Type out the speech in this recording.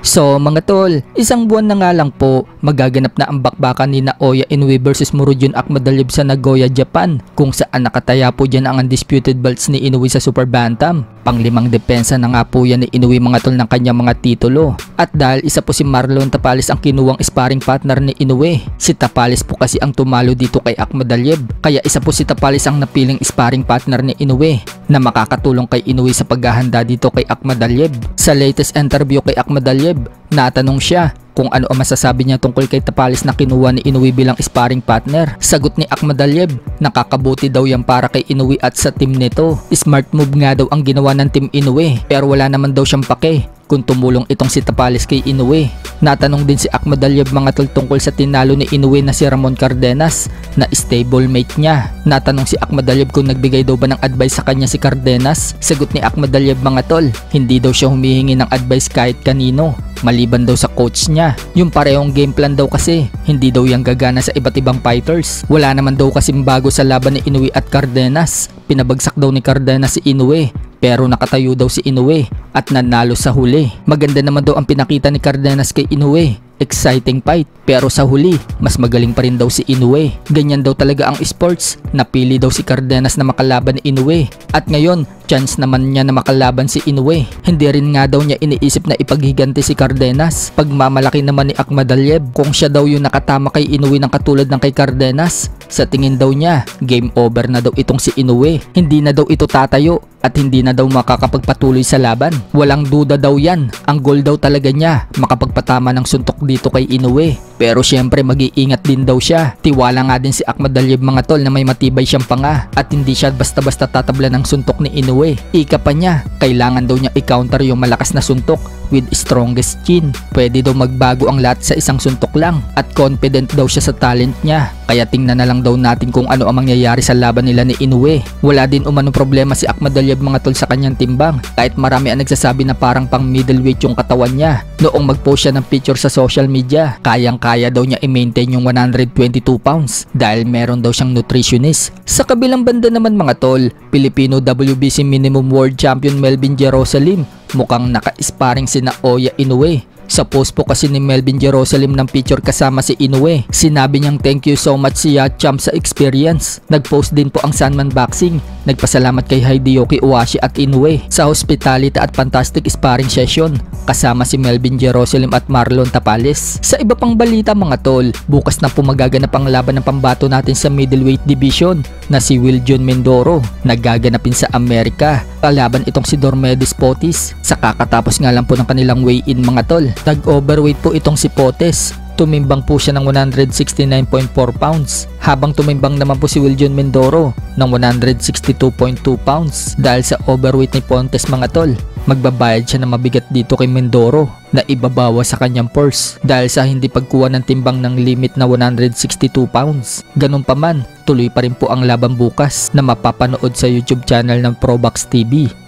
So mga tol, isang buwan na nga lang po, magaganap na ang bakbakan ni Naoya Inoue versus Murodjun Akhmadaliev sa Nagoya, Japan, kung saan nakataya po dyan ang undisputed belts ni Inoue sa Super Bantam. Panglimang depensa na nga po yan ni Inoue mga tol ng kanyang mga titulo. At dahil isa po si Marlon Tapales ang kinuwang sparring partner ni Inoue, si Tapales po kasi ang tumalo dito kay Akhmadaliev, kaya isa po si Tapales ang napiling sparring partner ni Inoue na makakatulong kay Inoue sa paghahanda dito kay Akhmadaliev. Sa latest interview kay Akhmadaliev, natanong siya kung ano ang masasabi niya tungkol kay Tapales na kinuha ni Inoue bilang sparring partner. Sagot ni Akhmadaliev, nakakabuti daw yan para kay Inoue at sa team nito. Smart move nga daw ang ginawa ng team Inoue, pero wala naman daw siyang pake kung tumulong itong si Tapales kay Inoue. Natanong din si Akhmadaliev mga tol tungkol sa tinalo ni Inoue na si Ramon Cardenas na stablemate niya. Natanong si Akhmadaliev kung nagbigay daw ba ng advice sa kanya si Cardenas. Sagot ni Akhmadaliev mga tol, hindi daw siya humihingi ng advice kahit kanino, maliban daw sa coach niya. Yung parehong game plan daw kasi, hindi daw yang gagana sa iba't ibang fighters. Wala naman daw kasing bago sa laban ni Inoue at Cardenas. Pinabagsak daw ni Cardenas si Inoue, pero nakatayo daw si Inoue at nanalo sa huli. Maganda naman daw ang pinakita ni Cardenas kay Inoue. Exciting fight, pero sa huli, mas magaling pa rin daw si Inoue. Ganyan daw talaga ang sports. Napili daw si Cardenas na makalaban ni Inoue. At ngayon, chance naman niya na makalaban si Inoue. Hindi rin nga daw niya iniisip na ipaghiganti si Cardenas. Pagmamalaki naman ni Akhmadaliev kung siya daw yung nakatama kay Inoue ng katulad ng kay Cardenas. Sa tingin daw niya, game over na daw itong si Inoue. Hindi na daw ito tatayo at hindi na daw makakapagpatuloy sa laban. Walang duda daw yan. Ang goal daw talaga niya, makapagpatama ng suntok dito kay Inoue. Pero syempre mag-iingat din daw siya. Tiwala nga din si Akhmadaliev mga tol na may matibay siyang panga at hindi siya basta-basta tatabla ng suntok ni Inoue. Ika pa niya, kailangan daw niya i-counter yung malakas na suntok with strongest chin. Pwede daw magbago ang lahat sa isang suntok lang at confident daw siya sa talent niya. Kaya tingnan na lang daw natin kung ano ang mangyayari sa laban nila ni Inoue. Wala din umanong problema si Akhmadaliev mga tol sa kanyang timbang, kahit marami ang nagsasabi na parang pang middleweight yung katawan niya. Noong mag-post siya ng picture sa social media, kayang-kaya daw niya i-maintain yung 122 pounds dahil meron daw siyang nutritionist. Sa kabilang banda naman mga tol, Filipino WBC Minimum World Champion Melvin Jerusalem mukhang naka-sparring si Naoya Inoue. Sa post po kasi ni Melvin Jerusalem ng picture kasama si Inoue, sinabi niyang thank you so much siya champ sa experience. Nag-post din po ang Sandman Boxing, nagpasalamat kay Hideyoki Owashi at Inoue sa hospitality at fantastic sparring session kasama si Melvin Jerusalem at Marlon Tapales. Sa iba pang balita mga tol, bukas na po magaganap ang laban ng pambato natin sa middleweight division na si Wiljon Mindoro. Nagaganapin sa Amerika. Kalaban itong si Dormedes Potis sa kakatapos nga lang po ng kanilang weigh-in mga tol. Tag-overweight po itong si Potes. Tumimbang po siya ng 169.4 pounds habang tumimbang naman po si Wiljon Mindoro ng 162.2 pounds. Dahil sa overweight ni Pontes mga tol, magbabayad siya ng mabigat dito kay Mindoro na ibabawa sa kanyang purse dahil sa hindi pagkuha ng timbang ng limit na 162 pounds. Ganun pa man, tuloy pa rin po ang laban bukas na mapapanood sa YouTube channel ng Probox TV.